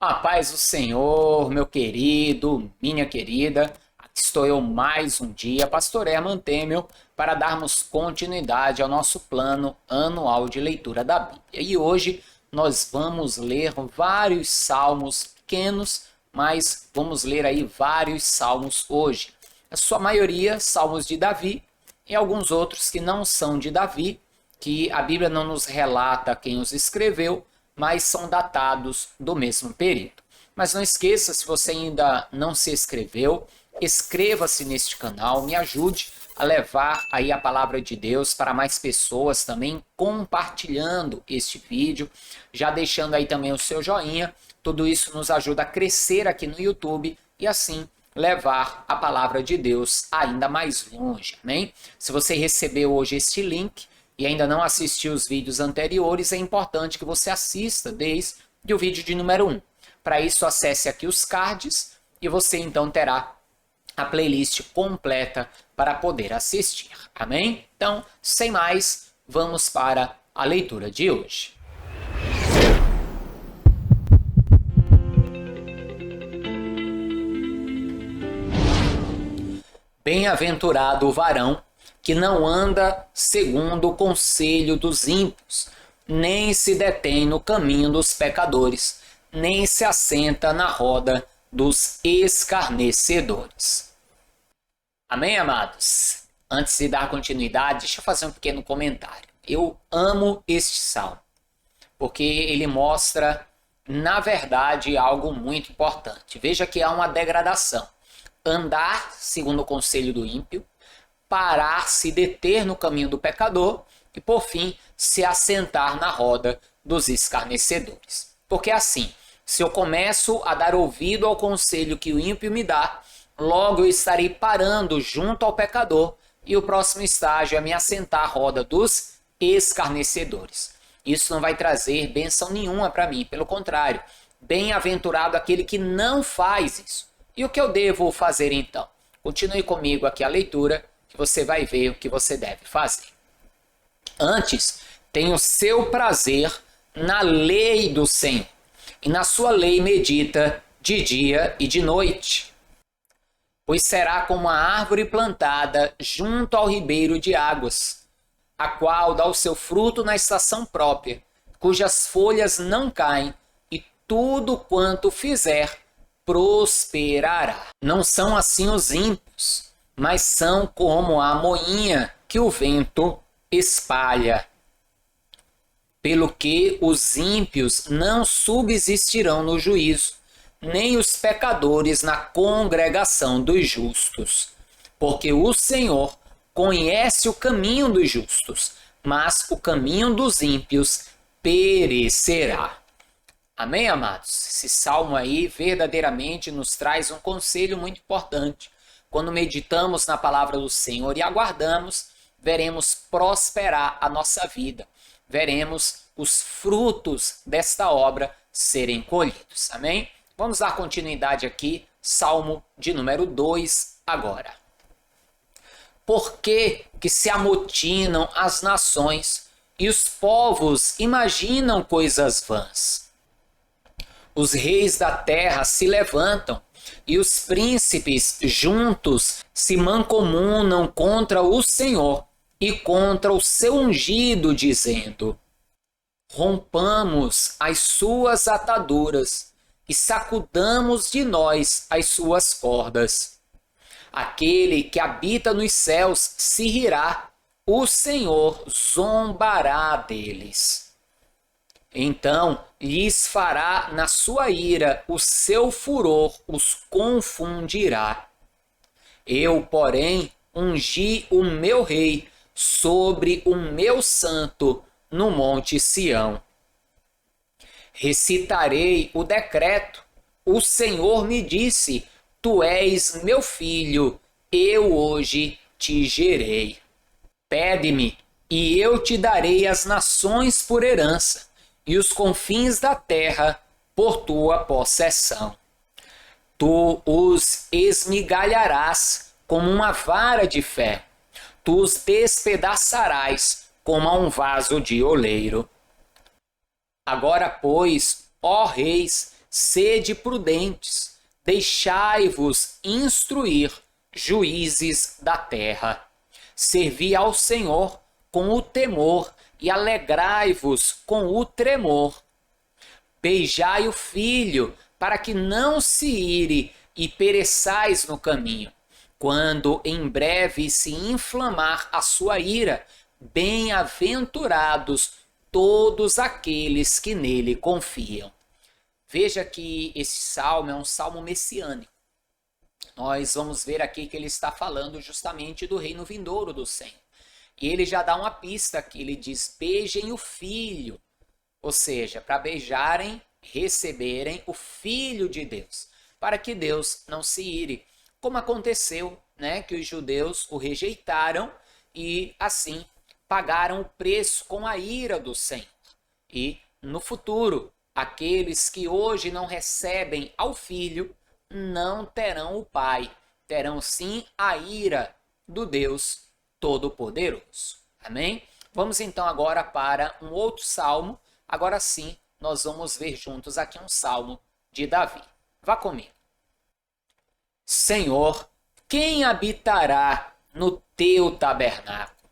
A paz do Senhor, meu querido, minha querida. Aqui estou eu mais um dia, Pastor Herman Temel, para darmos continuidade ao nosso plano anual de leitura da Bíblia. E hoje nós vamos ler vários salmos pequenos, mas vamos ler aí vários salmos hoje. A sua maioria, salmos de Davi, e alguns outros que não são de Davi, que a Bíblia não nos relata quem os escreveu, mas são datados do mesmo período. Mas não esqueça, se você ainda não se inscreveu, inscreva-se neste canal, me ajude a levar aí a palavra de Deus para mais pessoas também, compartilhando este vídeo, já deixando aí também o seu joinha. Tudo isso nos ajuda a crescer aqui no YouTube e assim levar a palavra de Deus ainda mais longe, amém? Se você recebeu hoje este link e ainda não assistiu os vídeos anteriores, é importante que você assista desde o vídeo de número 1. Para isso, acesse aqui os cards e você então terá a playlist completa para poder assistir, amém? Então, sem mais, vamos para a leitura de hoje. Bem-aventurado o varão que não anda segundo o conselho dos ímpios, nem se detém no caminho dos pecadores, nem se assenta na roda dos escarnecedores. Amém, amados? Antes de dar continuidade, deixa eu fazer um pequeno comentário. Eu amo este salmo, porque ele mostra, na verdade, algo muito importante. Veja que há uma degradação. Andar segundo o conselho do ímpio, parar, se deter no caminho do pecador e, por fim, se assentar na roda dos escarnecedores. Porque assim, se eu começo a dar ouvido ao conselho que o ímpio me dá, logo eu estarei parando junto ao pecador e o próximo estágio é me assentar à roda dos escarnecedores. Isso não vai trazer bênção nenhuma para mim, pelo contrário, bem-aventurado aquele que não faz isso. E o que eu devo fazer então? Continue comigo aqui a leitura, que você vai ver o que você deve fazer. Antes, tenha o seu prazer na lei do Senhor, e na sua lei medita de dia e de noite. Pois será como a árvore plantada junto ao ribeiro de águas, a qual dá o seu fruto na estação própria, cujas folhas não caem, e tudo quanto fizer prosperará. Não são assim os ímpios, mas são como a moinha que o vento espalha. Pelo que os ímpios não subsistirão no juízo, nem os pecadores na congregação dos justos. Porque o Senhor conhece o caminho dos justos, mas o caminho dos ímpios perecerá. Amém, amados? Esse salmo aí verdadeiramente nos traz um conselho muito importante. Quando meditamos na palavra do Senhor e aguardamos, veremos prosperar a nossa vida. Veremos os frutos desta obra serem colhidos. Amém? Vamos dar continuidade aqui, salmo de número 2 agora. Por que se amotinam as nações e os povos imaginam coisas vãs? Os reis da terra se levantam e os príncipes juntos se mancomunam contra o Senhor e contra o seu ungido, dizendo: rompamos as suas ataduras e sacudamos de nós as suas cordas. Aquele que habita nos céus se rirá, o Senhor zombará deles. Então lhes fará na sua ira, o seu furor os confundirá. Eu, porém, ungi o meu rei sobre o meu santo no monte Sião. Recitarei o decreto. O Senhor me disse: tu és meu filho, eu hoje te gerei. Pede-me, e eu te darei as nações por herança, e os confins da terra por tua possessão. Tu os esmigalharás como uma vara de ferro, tu os despedaçarás como a um vaso de oleiro. Agora, pois, ó reis, sede prudentes, deixai-vos instruir, juízes da terra. Servi ao Senhor com o temor e alegrai-vos com o tremor. Beijai o filho, para que não se ire e pereçais no caminho, quando em breve se inflamar a sua ira. Bem-aventurados todos aqueles que nele confiam. Veja que esse salmo é um salmo messiânico. Nós vamos ver aqui que ele está falando justamente do reino vindouro do Senhor. E ele já dá uma pista aqui, ele diz: beijem o filho. Ou seja, para beijarem, receberem o Filho de Deus, para que Deus não se ire, como aconteceu, né, que os judeus o rejeitaram e assim pagaram o preço com a ira do Senhor. E no futuro, aqueles que hoje não recebem ao Filho não terão o Pai, terão sim a ira do Deus Todo-Poderoso. Amém? Vamos então agora para um outro salmo. Agora sim, nós vamos ver juntos aqui um salmo de Davi. Vá comigo. Senhor, quem habitará no teu tabernáculo?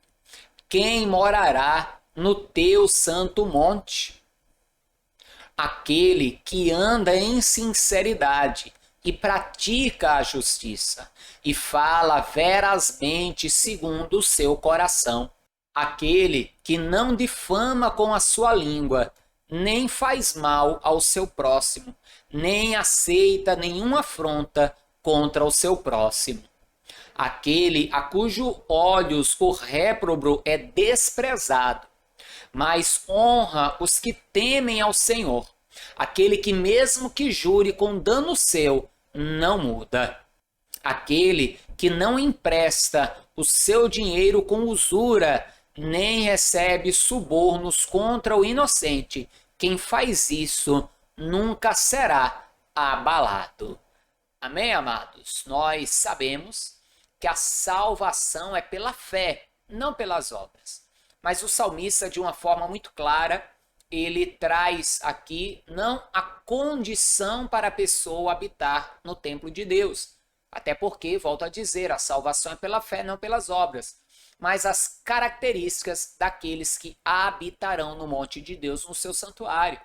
Quem morará no teu santo monte? Aquele que anda em sinceridade e pratica a justiça e fala verazmente segundo o seu coração. Aquele que não difama com a sua língua, nem faz mal ao seu próximo, nem aceita nenhuma afronta contra o seu próximo. Aquele a cujos olhos o réprobo é desprezado, mas honra os que temem ao Senhor. Aquele que mesmo que jure com dano seu, não muda. Aquele que não empresta o seu dinheiro com usura, nem recebe subornos contra o inocente. Quem faz isso nunca será abalado. Amém, amados? Nós sabemos que a salvação é pela fé, não pelas obras. Mas o salmista, de uma forma muito clara, ele traz aqui não a condição para a pessoa habitar no templo de Deus. Até porque, volto a dizer, a salvação é pela fé, não pelas obras. Mas as características daqueles que habitarão no monte de Deus, no seu santuário.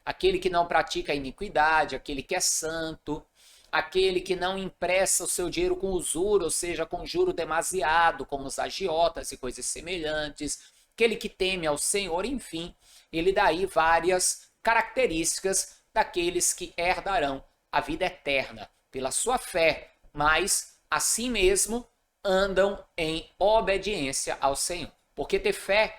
Aquele que não pratica a iniquidade, aquele que é santo, aquele que não empresta o seu dinheiro com usura, ou seja, com juro demasiado, como os agiotas e coisas semelhantes, aquele que teme ao Senhor, enfim, ele dá aí várias características daqueles que herdarão a vida eterna pela sua fé, mas assim mesmo andam em obediência ao Senhor. Porque ter fé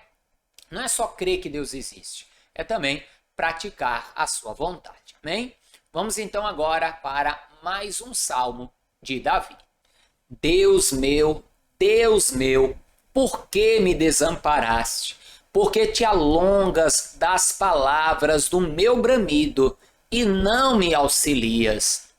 não é só crer que Deus existe, é também praticar a sua vontade. Amém? Vamos então agora para mais um salmo de Davi. Deus meu, por que me desamparaste? Porque te alongas das palavras do meu bramido e não me auxilias.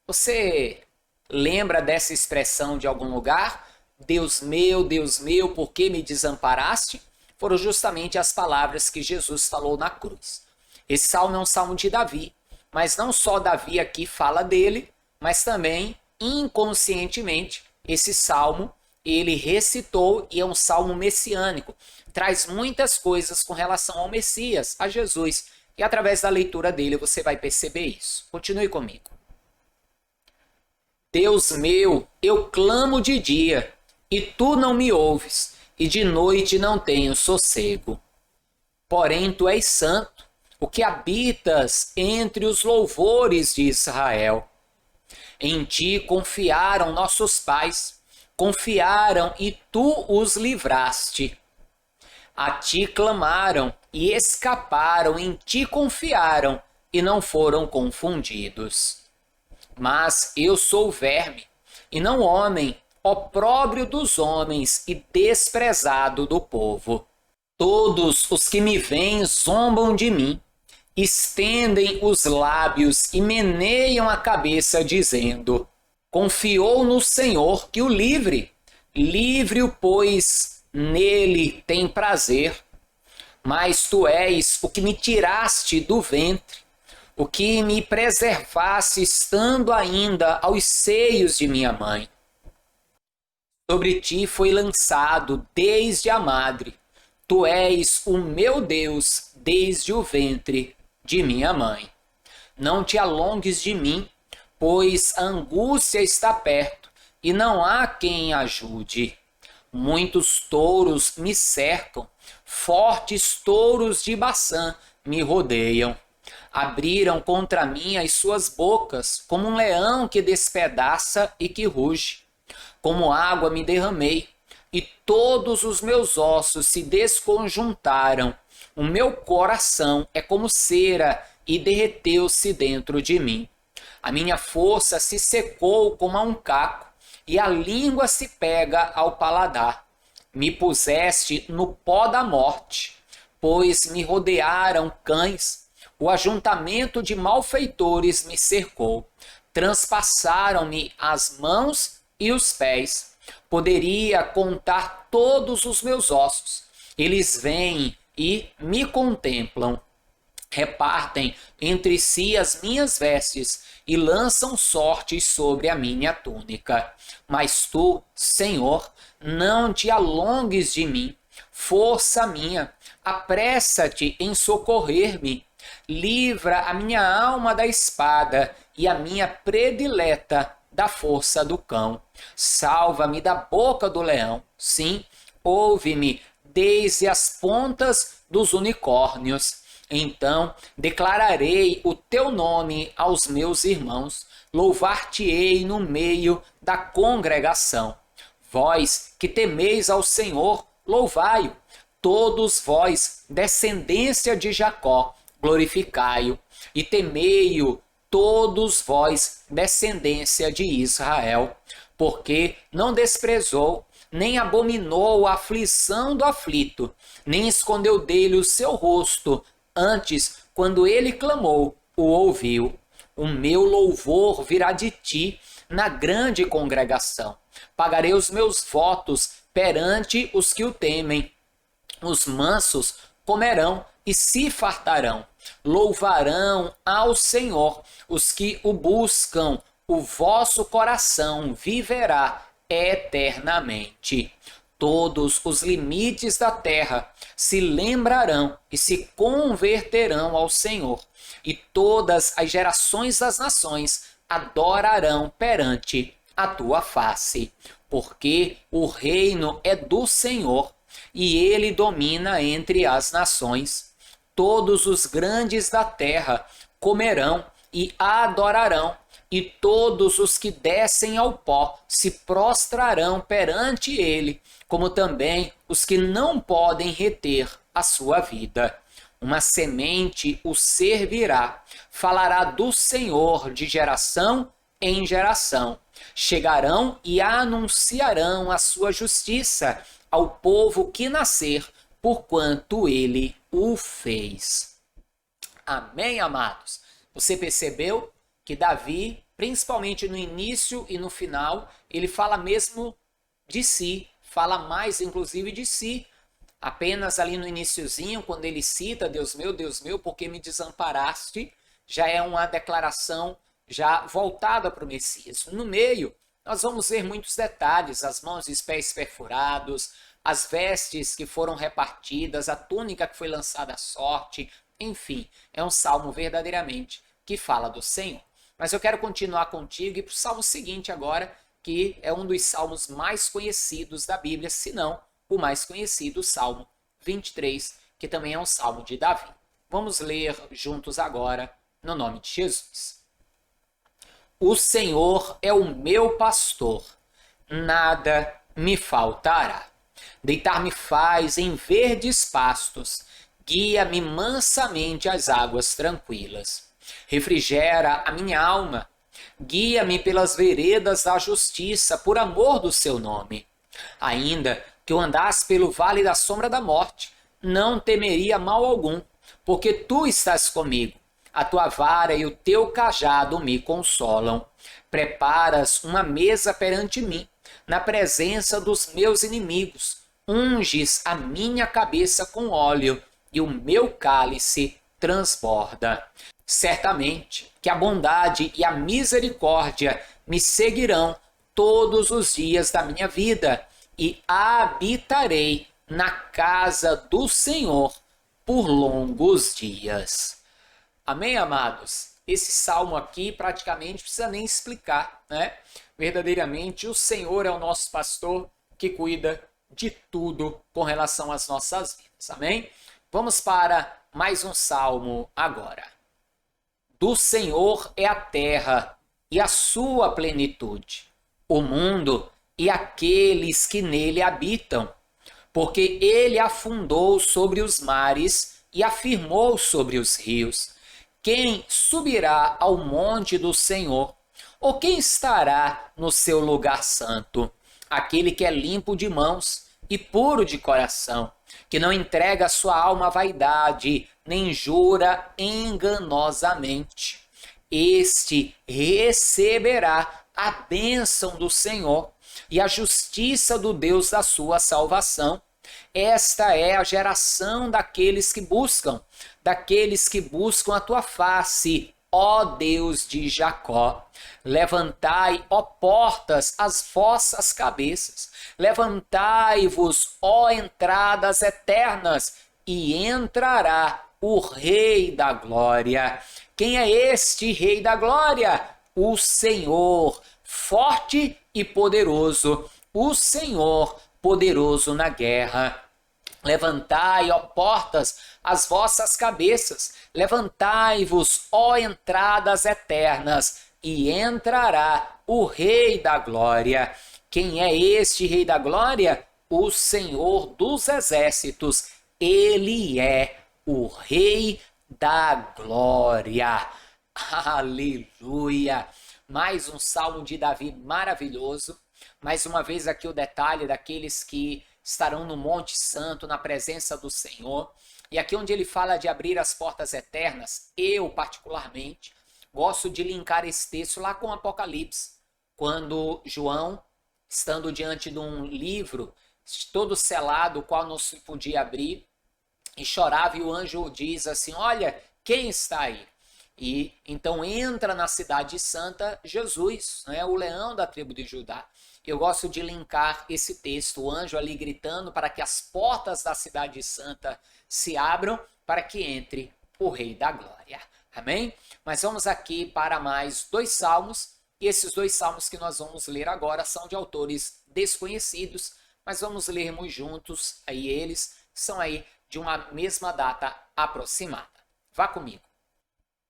Você lembra dessa expressão de algum lugar? Deus meu, por que me desamparaste? Foram justamente as palavras que Jesus falou na cruz. Esse salmo é um salmo de Davi, mas não só Davi aqui fala dele, mas também, inconscientemente, esse salmo ele recitou e é um salmo messiânico. Traz muitas coisas com relação ao Messias, a Jesus. E através da leitura dele você vai perceber isso. Continue comigo. Deus meu, eu clamo de dia, e tu não me ouves, e de noite não tenho sossego. Porém, tu és santo, o que habitas entre os louvores de Israel. Em ti confiaram nossos pais, confiaram e tu os livraste. A ti clamaram e escaparam, em ti confiaram e não foram confundidos. Mas eu sou verme, e não homem, opróbrio dos homens e desprezado do povo. Todos os que me veem zombam de mim, estendem os lábios e meneiam a cabeça, dizendo: confiou no Senhor que o livre, livre-o, pois nele tem prazer. Mas tu és o que me tiraste do ventre, o que me preservasse estando ainda aos seios de minha mãe. Sobre ti foi lançado desde a madre. Tu és o meu Deus desde o ventre de minha mãe. Não te alongues de mim, pois a angústia está perto e não há quem ajude. Muitos touros me cercam, fortes touros de Baçã me rodeiam. Abriram contra mim as suas bocas, como um leão que despedaça e que ruge. Como água me derramei, e todos os meus ossos se desconjuntaram. O meu coração é como cera e derreteu-se dentro de mim. A minha força se secou como a um caco, e a língua se pega ao paladar. Me puseste no pó da morte, pois me rodearam cães. O ajuntamento de malfeitores me cercou. Transpassaram-me as mãos e os pés. Poderia contar todos os meus ossos. Eles vêm e me contemplam. Repartem entre si as minhas vestes e lançam sortes sobre a minha túnica. Mas tu, Senhor, não te alongues de mim. Força minha, apressa-te em socorrer-me. Livra a minha alma da espada e a minha predileta da força do cão. Salva-me da boca do leão. Sim, ouve-me desde as pontas dos unicórnios. Então declararei o teu nome aos meus irmãos, louvar-te-ei no meio da congregação. Vós que temeis ao Senhor, louvai-o. Todos vós, descendência de Jacó, glorificai-o. E temei-o, todos vós, descendência de Israel. Porque não desprezou, nem abominou a aflição do aflito, nem escondeu dele o seu rosto. Antes, quando ele clamou, o ouviu. O meu louvor virá de ti na grande congregação. Pagarei os meus votos perante os que o temem. Os mansos comerão e se fartarão. Louvarão ao Senhor os que o buscam. O vosso coração viverá eternamente. Todos os limites da terra se lembrarão e se converterão ao Senhor, e todas as gerações das nações adorarão perante a tua face, porque o reino é do Senhor, e ele domina entre as nações. Todos os grandes da terra comerão e adorarão, e todos os que descem ao pó se prostrarão perante ele, como também os que não podem reter a sua vida. Uma semente o servirá, falará do Senhor de geração em geração. Chegarão e anunciarão a sua justiça ao povo que nascer, porquanto ele o fez. Amém, amados? Você percebeu que Davi, principalmente no início e no final, ele fala mesmo de si, fala mais inclusive de si. Apenas ali no iniciozinho, quando ele cita Deus meu, por que me desamparaste, já é uma declaração já voltada para o Messias. No meio, nós vamos ver muitos detalhes, as mãos e os pés perfurados, as vestes que foram repartidas, a túnica que foi lançada à sorte, enfim, é um salmo verdadeiramente que fala do Senhor. Mas eu quero continuar contigo e ir para o salmo seguinte agora, que é um dos salmos mais conhecidos da Bíblia, se não o mais conhecido, o Salmo 23, que também é um salmo de Davi. Vamos ler juntos agora, no nome de Jesus. O Senhor é o meu pastor, nada me faltará. Deitar-me faz em verdes pastos, guia-me mansamente às águas tranquilas. Refrigera a minha alma, guia-me pelas veredas da justiça, por amor do seu nome. Ainda que eu andasse pelo vale da sombra da morte, não temeria mal algum, porque tu estás comigo. A tua vara e o teu cajado me consolam. Preparas uma mesa perante mim, na presença dos meus inimigos. Unges a minha cabeça com óleo, e o meu cálice transborda. Certamente que a bondade e a misericórdia me seguirão todos os dias da minha vida e habitarei na casa do Senhor por longos dias. Amém, amados? Esse salmo aqui praticamente precisa nem explicar, né? Verdadeiramente o Senhor é o nosso pastor que cuida de tudo com relação às nossas vidas. Amém? Vamos para mais um salmo agora. Do Senhor é a terra e a sua plenitude, o mundo e aqueles que nele habitam, porque ele afundou sobre os mares e afirmou sobre os rios. Quem subirá ao monte do Senhor? Ou quem estará no seu lugar santo? Aquele que é limpo de mãos e puro de coração, que não entrega sua alma à vaidade, nem jura enganosamente. Este receberá a bênção do Senhor e a justiça do Deus da sua salvação. Esta é a geração daqueles que buscam a tua face, ó Deus de Jacó. Levantai, ó portas, as vossas cabeças. Levantai-vos, ó entradas eternas, e entrará o Rei da Glória. Quem é este Rei da Glória? O Senhor, forte e poderoso. O Senhor, poderoso na guerra. Levantai, ó portas, as vossas cabeças. Levantai-vos, ó entradas eternas, e entrará o Rei da Glória. Quem é este Rei da Glória? O Senhor dos Exércitos. Ele é o Rei da Glória. Aleluia! Mais um salmo de Davi maravilhoso. Mais uma vez aqui o detalhe daqueles que estarão no Monte Santo, na presença do Senhor. E aqui onde ele fala de abrir as portas eternas, eu particularmente gosto de linkar esse texto lá com Apocalipse, quando João, estando diante de um livro todo selado, o qual não se podia abrir, e chorava, e o anjo diz assim: olha, quem está aí? E então entra na cidade santa Jesus, né, o leão da tribo de Judá. Eu gosto de linkar esse texto, o anjo ali gritando para que as portas da cidade santa se abram para que entre o Rei da Glória. Amém? Mas vamos aqui para mais dois salmos, e esses dois salmos que nós vamos ler agora são de autores desconhecidos, mas vamos lermos juntos, aí eles são aí de uma mesma data aproximada. Vá comigo.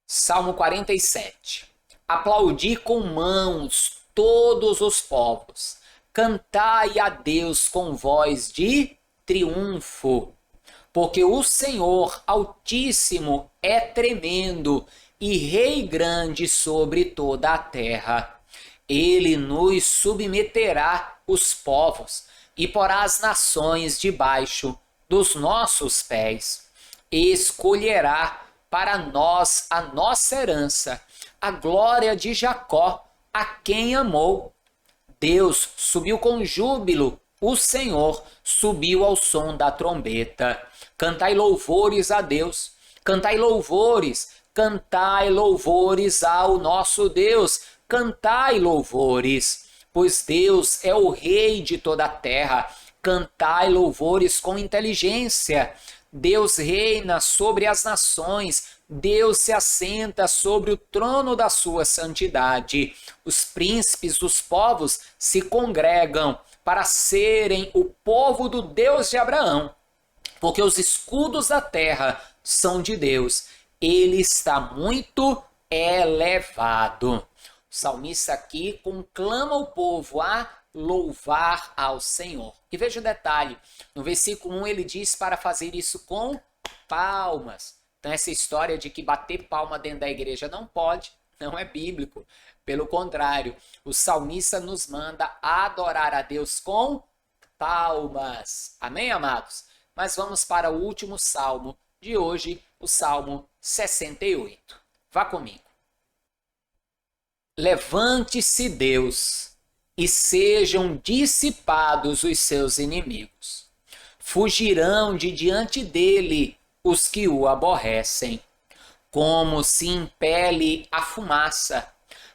Salmo 47. Aplaudi com mãos todos os povos, cantai a Deus com voz de triunfo, porque o Senhor Altíssimo é tremendo e Rei grande sobre toda a terra. Ele nos submeterá os povos e porá as nações debaixo dos nossos pés. Escolherá para nós a nossa herança, a glória de Jacó, a quem amou. Deus subiu com júbilo, o Senhor subiu ao som da trombeta. Cantai louvores a Deus, cantai louvores ao nosso Deus, cantai louvores, pois Deus é o Rei de toda a terra. Cantai louvores com inteligência. Deus reina sobre as nações, Deus se assenta sobre o trono da sua santidade. Os príncipes dos povos se congregam para serem o povo do Deus de Abraão, porque os escudos da terra são de Deus. Ele está muito elevado. O salmista aqui conclama o povo a louvar ao Senhor. E veja o detalhe, no versículo 1 ele diz para fazer isso com palmas. Então essa história de que bater palma dentro da igreja não pode, não é bíblico. Pelo contrário, o salmista nos manda adorar a Deus com palmas. Amém, amados? Mas vamos para o último salmo de hoje, o Salmo 68. Vá comigo. Levante-se Deus, e sejam dissipados os seus inimigos. Fugirão de diante dele os que o aborrecem. Como se impele a fumaça,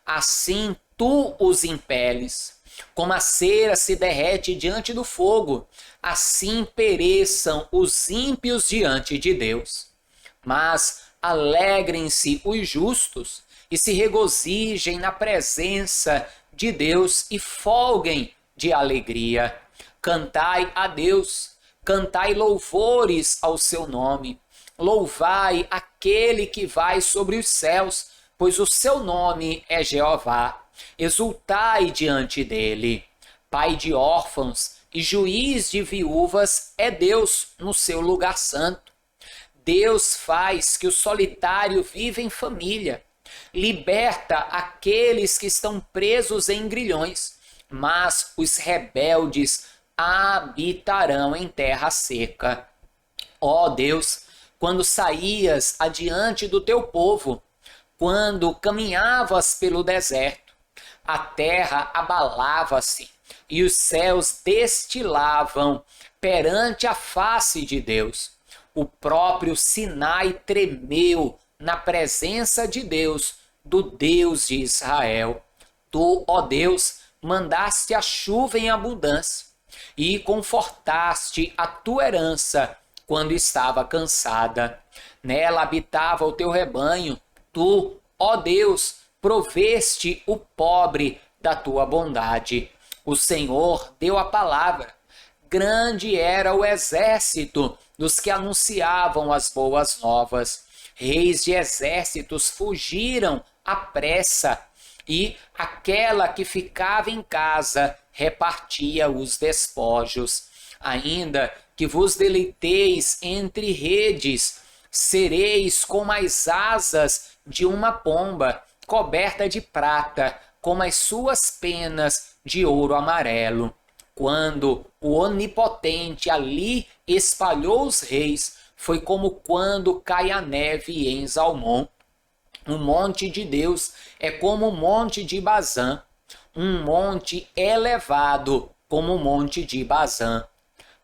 assim tu os impeles. Como a cera se derrete diante do fogo, assim pereçam os ímpios diante de Deus. Mas alegrem-se os justos e se regozijem na presença de Deus e folguem de alegria. Cantai a Deus, cantai louvores ao seu nome. Louvai aquele que vai sobre os céus, pois o seu nome é Jeová. Exultai diante dele. Pai de órfãos e juiz de viúvas é Deus no seu lugar santo. Deus faz que o solitário viva em família. Liberta aqueles que estão presos em grilhões, mas os rebeldes habitarão em terra seca. Ó Deus, quando saías adiante do teu povo, quando caminhavas pelo deserto, a terra abalava-se e os céus destilavam perante a face de Deus. O próprio Sinai tremeu na presença de Deus, do Deus de Israel. Tu, ó Deus, mandaste a chuva em abundância e confortaste a tua herança quando estava cansada. Nela habitava o teu rebanho. Tu, ó Deus, proveste o pobre da tua bondade. O Senhor deu a palavra. Grande era o exército dos que anunciavam as boas novas. Reis de exércitos fugiram à pressa, e aquela que ficava em casa repartia os despojos. Ainda que vos deleiteis entre redes, sereis como as asas de uma pomba, coberta de prata, como as suas penas de ouro amarelo. Quando o Onipotente ali espalhou os reis, foi como quando cai a neve em Zalmon. O monte de Deus é como o monte de Bazã, um monte elevado como o monte de Bazã.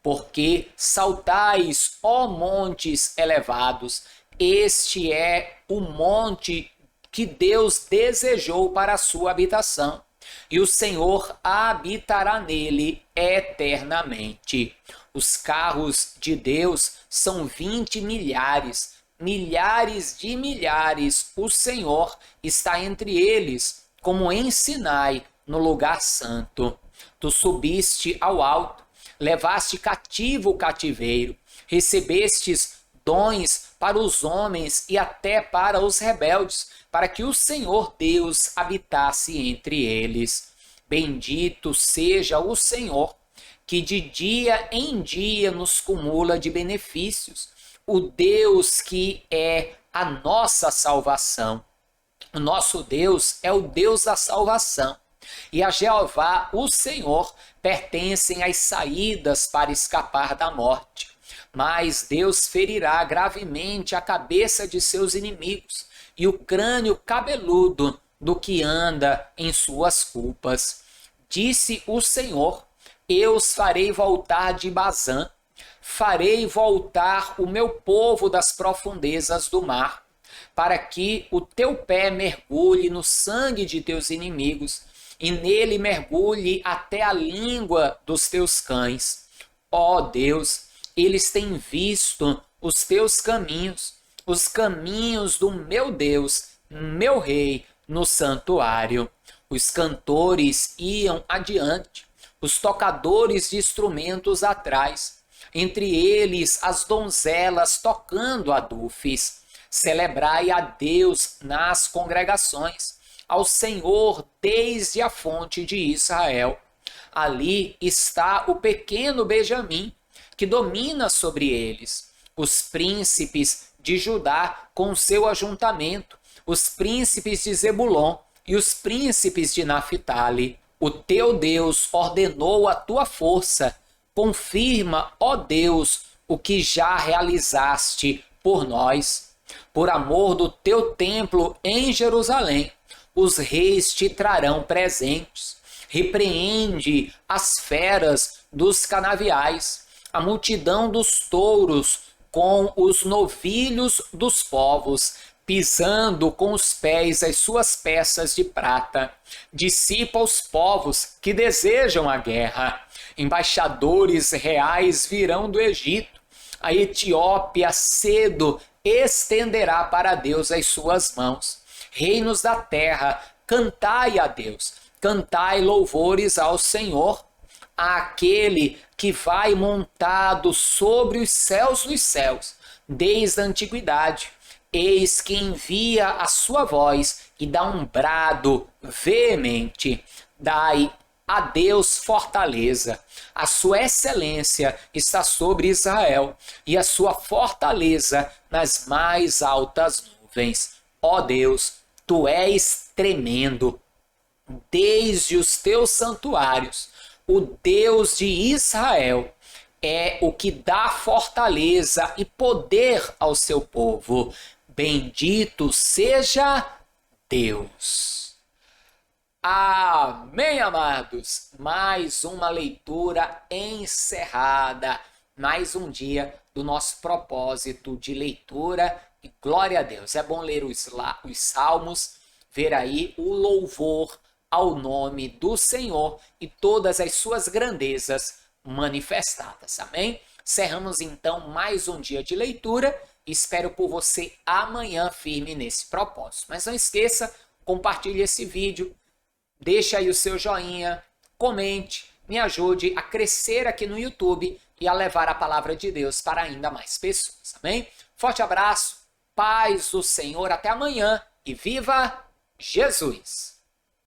Porque saltais, ó montes elevados, este é o monte que Deus desejou para a sua habitação, e o Senhor habitará nele eternamente. Os carros de Deus são 20 milhares, milhares de milhares, o Senhor está entre eles, como em Sinai, no lugar santo. Tu subiste ao alto, levaste cativo o cativeiro, recebestes dons para os homens e até para os rebeldes, para que o Senhor Deus habitasse entre eles. Bendito seja o Senhor, que de dia em dia nos cumula de benefícios, o Deus que é a nossa salvação. O nosso Deus é o Deus da salvação, e a Jeová, o Senhor, pertencem as saídas para escapar da morte. Mas Deus ferirá gravemente a cabeça de seus inimigos e o crânio cabeludo do que anda em suas culpas. Disse o Senhor: eu os farei voltar de Bazã, farei voltar o meu povo das profundezas do mar, para que o teu pé mergulhe no sangue de teus inimigos, e nele mergulhe até a língua dos teus cães. Ó Deus, eles têm visto os teus caminhos, os caminhos do meu Deus, meu Rei, no santuário. Os cantores iam adiante, os tocadores de instrumentos atrás, entre eles as donzelas tocando adufes. Celebrai a Deus nas congregações, ao Senhor desde a fonte de Israel. Ali está o pequeno Benjamim, que domina sobre eles, os príncipes de Judá com seu ajuntamento, os príncipes de Zebulon e os príncipes de Naphtali. O teu Deus ordenou a tua força, confirma, ó Deus, o que já realizaste por nós. Por amor do teu templo em Jerusalém, os reis te trarão presentes. Repreende as feras dos canaviais, a multidão dos touros com os novilhos dos povos. pisando com os pés as suas peças de prata, dissipa os povos que desejam a guerra. Embaixadores reais virão do Egito. A Etiópia cedo estenderá para Deus as suas mãos. Reinos da terra, cantai a Deus, cantai louvores ao Senhor, àquele que vai montado sobre os céus dos céus, desde a antiguidade. Eis que envia a sua voz e dá um brado veemente. Dai a Deus fortaleza. A sua excelência está sobre Israel e a sua fortaleza nas mais altas nuvens. Ó Deus, tu és tremendo desde os teus santuários. O Deus de Israel é o que dá fortaleza e poder ao seu povo. Bendito seja Deus. Amém, amados. Mais uma leitura encerrada. Mais um dia do nosso propósito de leitura. E glória a Deus. É bom ler os salmos, ver aí o louvor ao nome do Senhor e todas as suas grandezas manifestadas. Amém? Cerramos então mais um dia de leitura. Espero por você amanhã firme nesse propósito. Mas não esqueça, compartilhe esse vídeo, deixe aí o seu joinha, comente, me ajude a crescer aqui no YouTube e a levar a palavra de Deus para ainda mais pessoas. Amém? Forte abraço, paz do Senhor, até amanhã e viva Jesus!